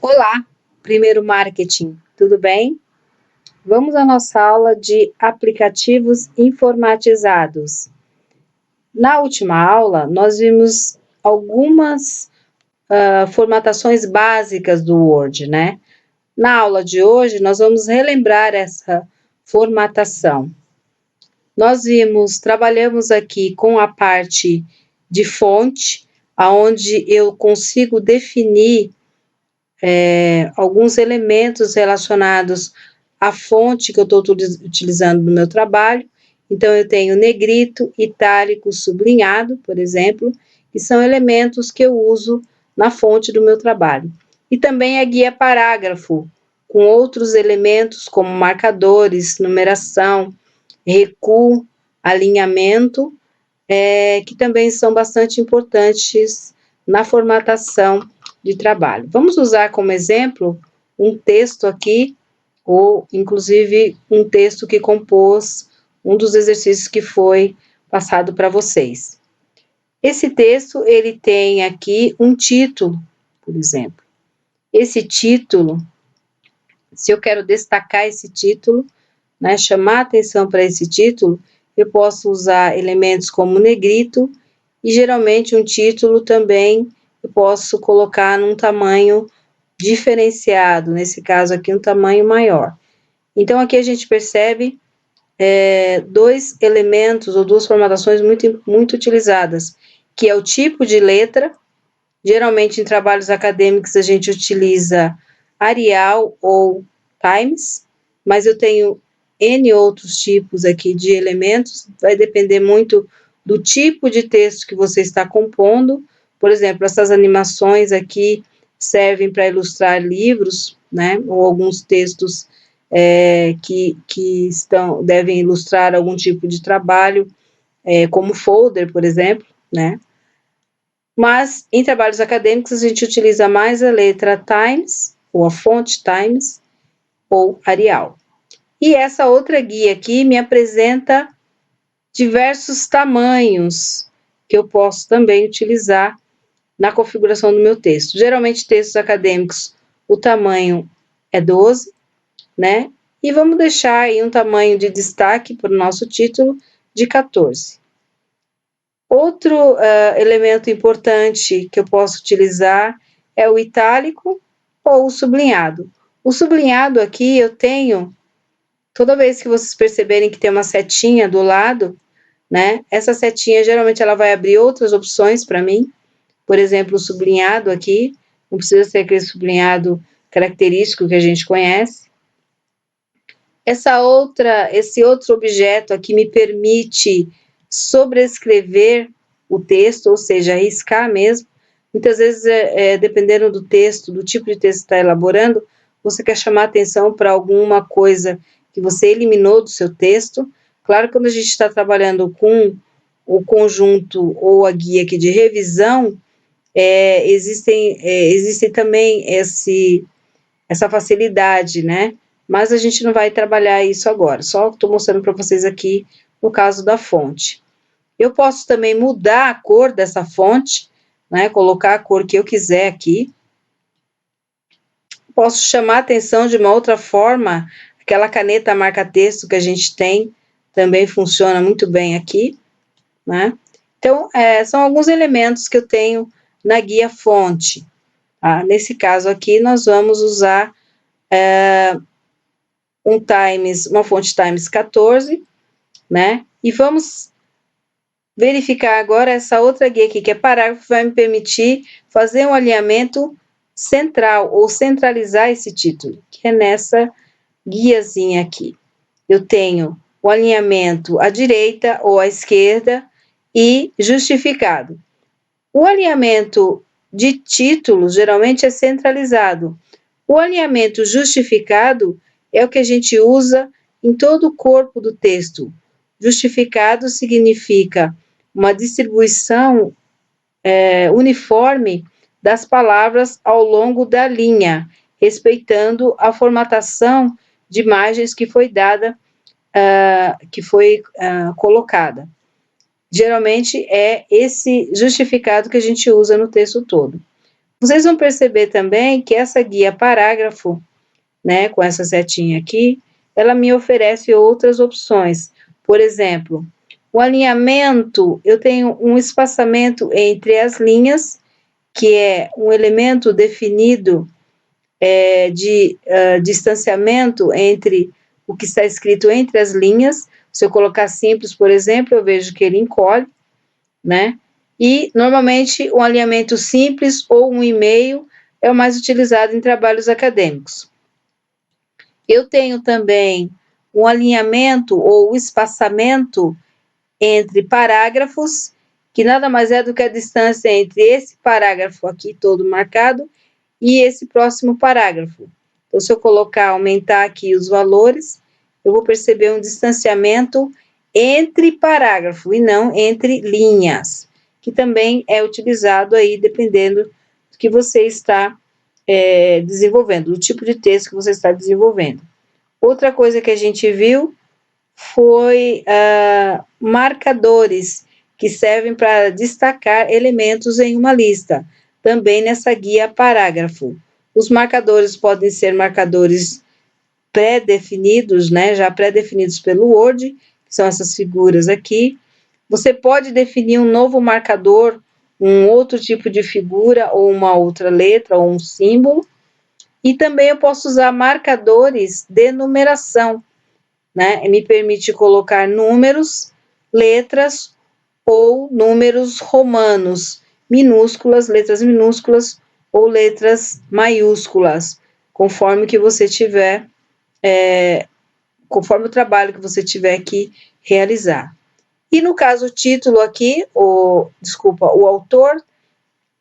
Olá, primeiro marketing, tudo bem? Vamos à nossa aula de aplicativos informatizados. Na última aula, nós vimos algumas formatações básicas do Word, né? Na aula de hoje, nós vamos relembrar essa formatação. Trabalhamos aqui com a parte de fonte, onde eu consigo definir alguns elementos relacionados à fonte que eu estou utilizando no meu trabalho. Então, eu tenho negrito, itálico, sublinhado, por exemplo, que são elementos que eu uso na fonte do meu trabalho. E também a guia parágrafo, com outros elementos como marcadores, numeração, recuo, alinhamento, que também são bastante importantes na formatação de trabalho. Vamos usar como exemplo um texto aqui, ou inclusive um texto que compôs um dos exercícios que foi passado para vocês. Esse texto, ele tem aqui um título, por exemplo. Esse título, se eu quero destacar esse título, né, chamar atenção para esse título, eu posso usar elementos como negrito, e geralmente um título também eu posso colocar num tamanho diferenciado, nesse caso aqui um tamanho maior. Então aqui a gente percebe dois elementos ou duas formatações muito utilizadas, que é o tipo de letra. Geralmente em trabalhos acadêmicos a gente utiliza Arial ou Times, mas eu tenho N outros tipos aqui de elementos, vai depender muito do tipo de texto que você está compondo. Por exemplo, essas animações aqui servem para ilustrar livros, né, ou alguns textos que devem ilustrar algum tipo de trabalho, como folder, por exemplo, né. Mas, em trabalhos acadêmicos, a gente utiliza mais a letra Times, ou a fonte Times, ou Arial. E essa outra guia aqui me apresenta diversos tamanhos que eu posso também utilizar na configuração do meu texto. Geralmente, textos acadêmicos, o tamanho é 12, né? E vamos deixar aí um tamanho de destaque para o nosso título de 14. Outro elemento importante que eu posso utilizar é o itálico ou o sublinhado. O sublinhado aqui eu tenho, toda vez que vocês perceberem que tem uma setinha do lado, né? Essa setinha geralmente ela vai abrir outras opções para mim. Por exemplo, o sublinhado aqui, não precisa ser aquele sublinhado característico que a gente conhece. Esse outro objeto aqui me permite sobrescrever o texto, ou seja, riscar mesmo. Muitas vezes, dependendo do texto, do tipo de texto que está elaborando, você quer chamar atenção para alguma coisa que você eliminou do seu texto. Claro que quando a gente está trabalhando com o conjunto ou a guia aqui de revisão, existe também essa facilidade, né? Mas a gente não vai trabalhar isso agora, só estou mostrando para vocês aqui no caso da fonte. Eu posso também mudar a cor dessa fonte, né? Colocar a cor que eu quiser aqui. Posso chamar a atenção de uma outra forma, aquela caneta marca-texto que a gente tem, também funciona muito bem aqui, né? Então, são alguns elementos que eu tenho na guia fonte. Tá? Nesse caso aqui, nós vamos usar uma fonte Times 14, né? E vamos verificar agora essa outra guia aqui, que é parágrafo, vai me permitir fazer um alinhamento central, ou centralizar esse título, que é nessa guiazinha aqui. Eu tenho o alinhamento à direita ou à esquerda e justificado. O alinhamento de títulos geralmente é centralizado. O alinhamento justificado é o que a gente usa em todo o corpo do texto. Justificado significa uma distribuição uniforme das palavras ao longo da linha, respeitando a formatação de imagens que foi dada, colocada. Geralmente é esse justificado que a gente usa no texto todo. Vocês vão perceber também que essa guia parágrafo, né, com essa setinha aqui, ela me oferece outras opções. Por exemplo, o alinhamento, eu tenho um espaçamento entre as linhas, que é um elemento definido de distanciamento entre o que está escrito entre as linhas. Se eu colocar simples, por exemplo, eu vejo que ele encolhe, né? E, normalmente, um alinhamento simples ou um e-mail é o mais utilizado em trabalhos acadêmicos. Eu tenho também um alinhamento ou espaçamento entre parágrafos, que nada mais é do que a distância entre esse parágrafo aqui todo marcado e esse próximo parágrafo. Então, se eu colocar, aumentar aqui os valores, eu vou perceber um distanciamento entre parágrafo e não entre linhas, que também é utilizado aí dependendo do que você está desenvolvendo, do tipo de texto que você está desenvolvendo. Outra coisa que a gente viu foi marcadores, que servem para destacar elementos em uma lista, também nessa guia parágrafo. Os marcadores podem ser marcadores pré-definidos, né, já pré-definidos pelo Word, que são essas figuras aqui. Você pode definir um novo marcador, um outro tipo de figura, ou uma outra letra, ou um símbolo. E também eu posso usar marcadores de numeração, né? Me permite colocar números, letras ou números romanos, letras minúsculas ou letras maiúsculas, conforme que você tiver, conforme o trabalho que você tiver que realizar. E no caso, o título aqui, o autor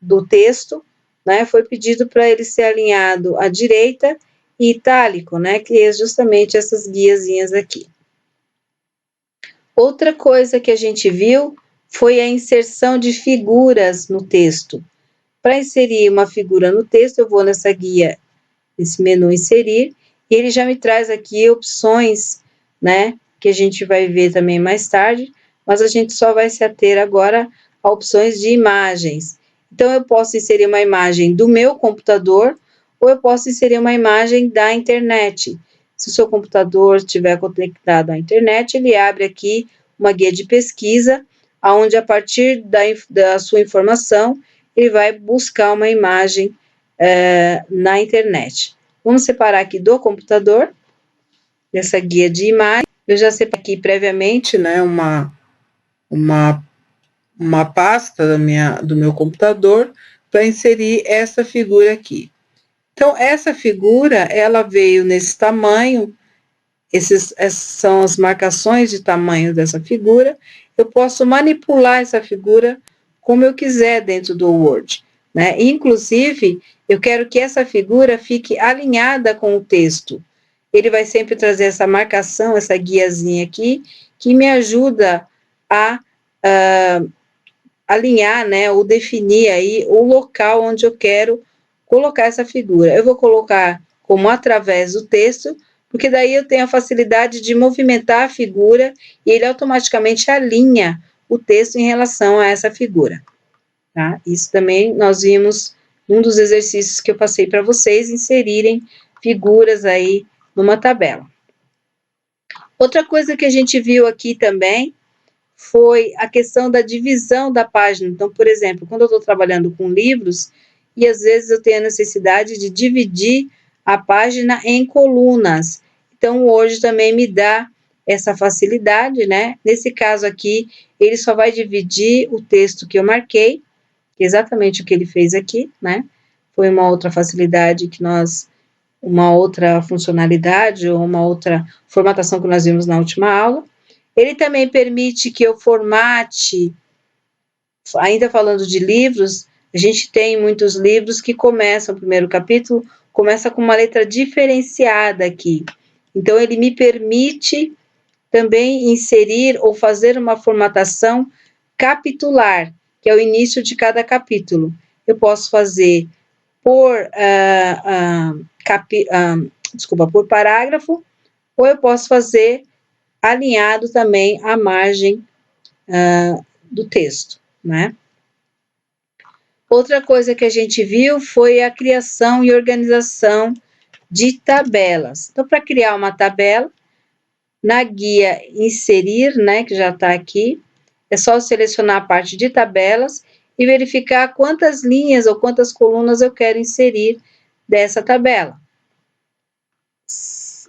do texto, né, foi pedido para ele ser alinhado à direita e itálico, né, que é justamente essas guiazinhas aqui. Outra coisa que a gente viu foi a inserção de figuras no texto. Para inserir uma figura no texto, eu vou nessa guia, nesse menu inserir, e ele já me traz aqui opções, né, que a gente vai ver também mais tarde, mas a gente só vai se ater agora a opções de imagens. Então, eu posso inserir uma imagem do meu computador, ou eu posso inserir uma imagem da internet. Se o seu computador estiver conectado à internet, ele abre aqui uma guia de pesquisa, onde a partir da sua informação, ele vai buscar uma imagem na internet. Vamos separar aqui do computador, nessa guia de imagem. Eu já separei aqui previamente, né, uma pasta do meu computador para inserir essa figura aqui. Então, essa figura, ela veio nesse tamanho, essas são as marcações de tamanho dessa figura. Eu posso manipular essa figura como eu quiser dentro do Word, né? Inclusive, eu quero que essa figura fique alinhada com o texto. Ele vai sempre trazer essa marcação, essa guiazinha aqui, que me ajuda a alinhar, né, ou definir aí o local onde eu quero colocar essa figura. Eu vou colocar como através do texto, porque daí eu tenho a facilidade de movimentar a figura e ele automaticamente alinha o texto em relação a essa figura. Tá? Isso também nós vimos um dos exercícios que eu passei para vocês, inserirem figuras aí numa tabela. Outra coisa que a gente viu aqui também foi a questão da divisão da página. Então, por exemplo, quando eu estou trabalhando com livros, e às vezes eu tenho a necessidade de dividir a página em colunas. Então, hoje também me dá essa facilidade, né? Nesse caso aqui, ele só vai dividir o texto que eu marquei, que é exatamente o que ele fez aqui, né? Foi uma outra facilidade que uma outra funcionalidade ou uma outra formatação que nós vimos na última aula. Ele também permite que eu formate, ainda falando de livros, a gente tem muitos livros que começam, o primeiro capítulo, começa com uma letra diferenciada aqui. Então, ele me permite também inserir ou fazer uma formatação capitular, que é o início de cada capítulo. Eu posso fazer por parágrafo, ou eu posso fazer alinhado também à margem do texto, né? Outra coisa que a gente viu foi a criação e organização de tabelas. Então, para criar uma tabela, na guia inserir, né, que já está aqui, é só selecionar a parte de tabelas e verificar quantas linhas ou quantas colunas eu quero inserir dessa tabela.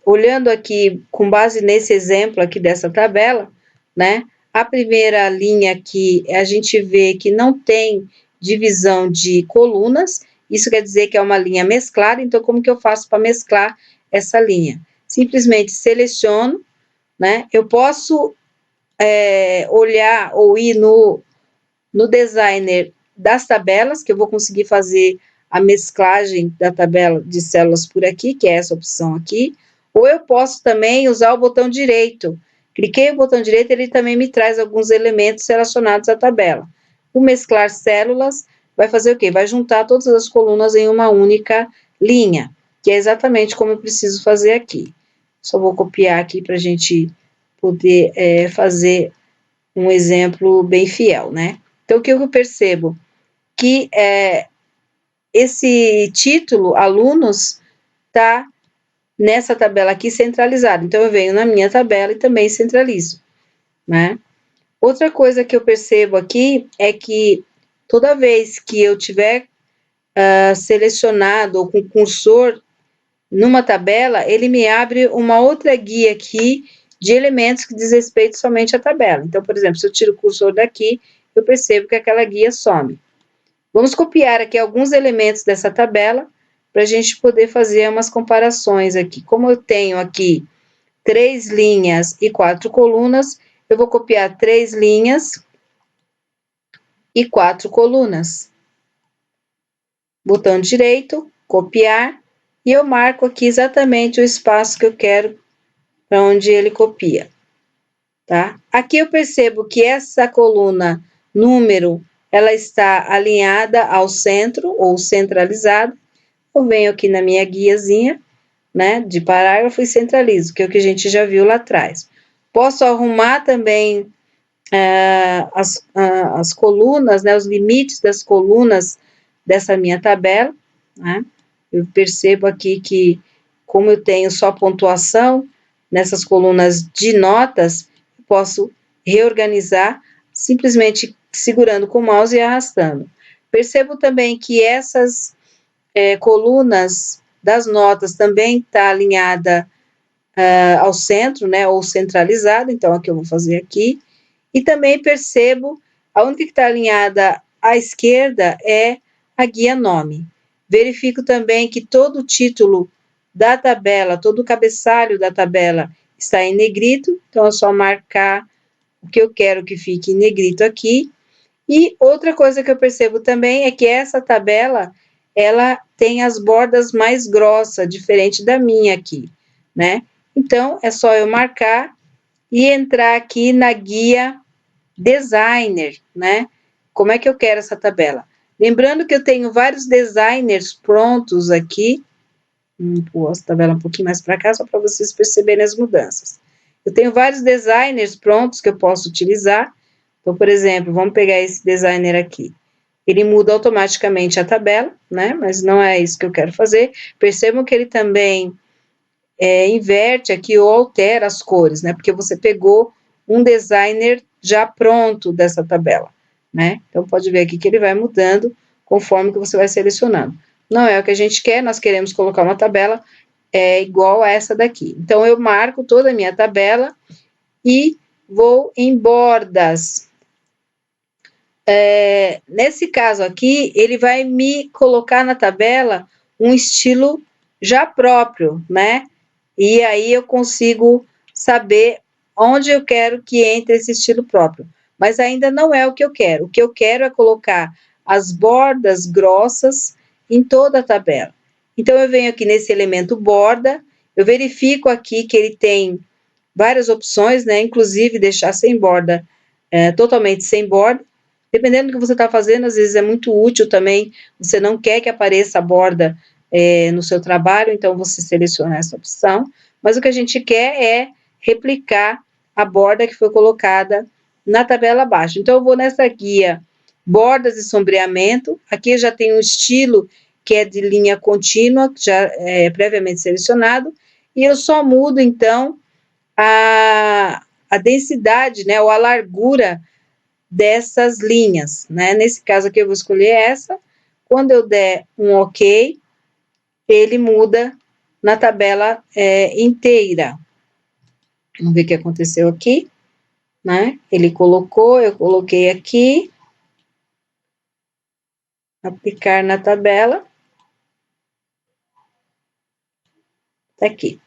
Olhando aqui, com base nesse exemplo aqui dessa tabela, né, a primeira linha aqui, a gente vê que não tem divisão de colunas, isso quer dizer que é uma linha mesclada, então como que eu faço para mesclar essa linha? Simplesmente seleciono, né, eu posso olhar ou ir no designer das tabelas, que eu vou conseguir fazer a mesclagem da tabela de células por aqui, que é essa opção aqui, ou eu posso também usar o botão direito. Cliquei no botão direito, ele também me traz alguns elementos relacionados à tabela. O mesclar células vai fazer o quê? Vai juntar todas as colunas em uma única linha, que é exatamente como eu preciso fazer aqui. Só vou copiar aqui para a gente poder fazer um exemplo bem fiel, né? Então, o que eu percebo? Que esse título, alunos, está nessa tabela aqui centralizado. Então, eu venho na minha tabela e também centralizo, né? Outra coisa que eu percebo aqui é que toda vez que eu tiver selecionado ou com cursor numa tabela, ele me abre uma outra guia aqui de elementos que diz respeito somente à tabela. Então, por exemplo, se eu tiro o cursor daqui, eu percebo que aquela guia some. Vamos copiar aqui alguns elementos dessa tabela para a gente poder fazer umas comparações aqui. Como eu tenho aqui 3 linhas e 4 colunas, eu vou copiar 3 linhas e 4 colunas. Botão direito, copiar, e eu marco aqui exatamente o espaço que eu quero para onde ele copia, tá? Aqui eu percebo que essa coluna número, ela está alinhada ao centro ou centralizada. Eu venho aqui na minha guiazinha, né, de parágrafo e centralizo, que é o que a gente já viu lá atrás. Posso arrumar também as colunas, né, os limites das colunas dessa minha tabela, né? Eu percebo aqui que, como eu tenho só pontuação, nessas colunas de notas, posso reorganizar simplesmente segurando com o mouse e arrastando. Percebo também que essas colunas das notas também está alinhada ao centro, né, ou centralizada, então aqui eu vou fazer aqui, e também percebo, a única que está alinhada à esquerda é a guia nome. Verifico também que todo o título da tabela, todo o cabeçalho da tabela está em negrito, então é só marcar o que eu quero que fique em negrito aqui. E outra coisa que eu percebo também é que essa tabela, ela tem as bordas mais grossas, diferente da minha aqui, né? Então, é só eu marcar e entrar aqui na guia designer, né? Como é que eu quero essa tabela? Lembrando que eu tenho vários designers prontos aqui. Pôr essa tabela um pouquinho mais para cá, só para vocês perceberem as mudanças. Eu tenho vários designers prontos que eu posso utilizar. Então, por exemplo, vamos pegar esse designer aqui. Ele muda automaticamente a tabela, né? Mas não é isso que eu quero fazer. Percebam que ele também inverte aqui ou altera as cores, né? Porque você pegou um designer já pronto dessa tabela, né? Então, pode ver aqui que ele vai mudando conforme que você vai selecionando. Não é o que a gente quer, nós queremos colocar uma tabela igual a essa daqui. Então, eu marco toda a minha tabela e vou em bordas. Nesse caso aqui, ele vai me colocar na tabela um estilo já próprio, né? E aí eu consigo saber onde eu quero que entre esse estilo próprio. Mas ainda não é o que eu quero. O que eu quero é colocar as bordas grossas em toda a tabela. Então, eu venho aqui nesse elemento borda, eu verifico aqui que ele tem várias opções, né? Inclusive deixar sem borda, totalmente sem borda. Dependendo do que você está fazendo, às vezes é muito útil também, você não quer que apareça a borda no seu trabalho, então você seleciona essa opção, mas o que a gente quer é replicar a borda que foi colocada na tabela abaixo. Então, eu vou nessa guia bordas e sombreamento. Aqui eu já tenho um estilo que é de linha contínua, que já é previamente selecionado, e eu só mudo, então, a densidade, né, ou a largura dessas linhas, né? Nesse caso aqui eu vou escolher essa. Quando eu der um OK, ele muda na tabela inteira. Vamos ver o que aconteceu aqui, né? Ele colocou, eu coloquei aqui. Aplicar na tabela. Tá aqui.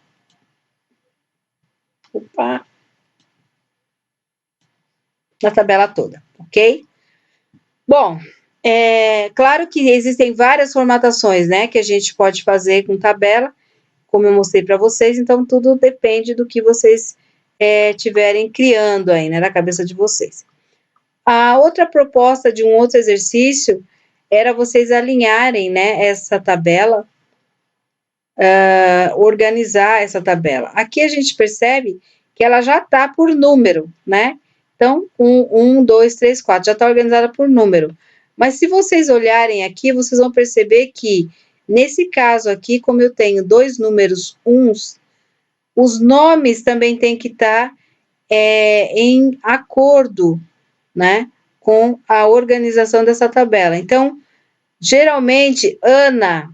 Opa. Na tabela toda, ok? Bom, claro que existem várias formatações, né, que a gente pode fazer com tabela, como eu mostrei para vocês, então tudo depende do que vocês tiverem criando aí, né, na cabeça de vocês. A outra proposta de um outro exercício era vocês alinharem, né, essa tabela, organizar essa tabela. Aqui a gente percebe que ela já está por número, né? Então, 1, 2, 3, 4, já está organizada por número. Mas se vocês olharem aqui, vocês vão perceber que, nesse caso aqui, como eu tenho dois números uns, os nomes também têm que estar em acordo, né, com a organização dessa tabela. Então, geralmente, Ana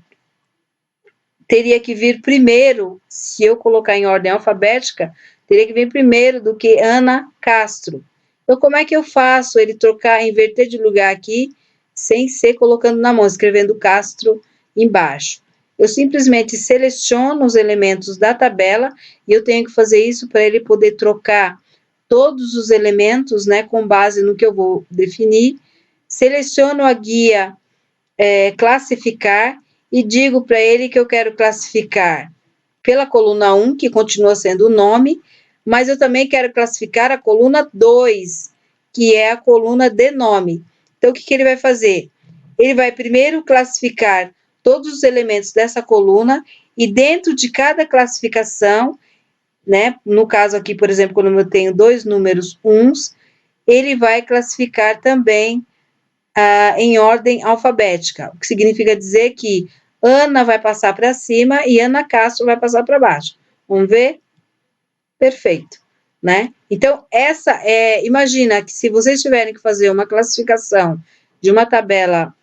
teria que vir primeiro, se eu colocar em ordem alfabética, teria que vir primeiro do que Ana Castro. Então, como é que eu faço ele trocar, inverter de lugar aqui, sem ser colocando na mão, escrevendo Castro embaixo? Eu simplesmente seleciono os elementos da tabela e eu tenho que fazer isso para ele poder trocar todos os elementos, né, com base no que eu vou definir. Seleciono a guia classificar e digo para ele que eu quero classificar pela coluna 1, que continua sendo o nome, mas eu também quero classificar a coluna 2, que é a coluna de nome. Então, o que ele vai fazer? Ele vai primeiro classificar todos os elementos dessa coluna e dentro de cada classificação, né, no caso aqui, por exemplo, quando eu tenho dois números uns, ele vai classificar também em ordem alfabética, o que significa dizer que Ana vai passar para cima e Ana Castro vai passar para baixo. Vamos ver? Perfeito, né? Então, imagina que se vocês tiverem que fazer uma classificação de uma tabela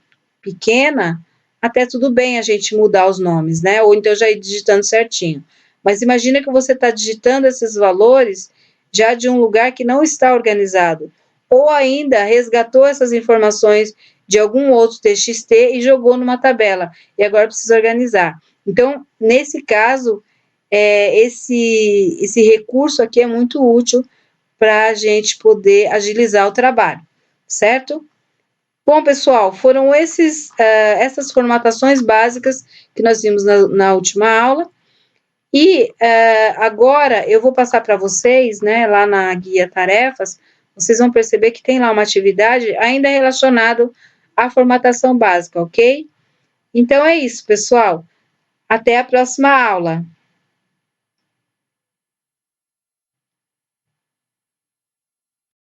pequena, até tudo bem a gente mudar os nomes, né? Ou então já ir digitando certinho. Mas imagina que você está digitando esses valores já de um lugar que não está organizado. Ou ainda resgatou essas informações de algum outro TXT e jogou numa tabela. E agora precisa organizar. Então, nesse caso, esse recurso aqui é muito útil para a gente poder agilizar o trabalho, certo? Bom, pessoal, foram essas formatações básicas que nós vimos na última aula. E agora eu vou passar para vocês, né, lá na guia tarefas, vocês vão perceber que tem lá uma atividade ainda relacionada à formatação básica, ok? Então é isso, pessoal. Até a próxima aula.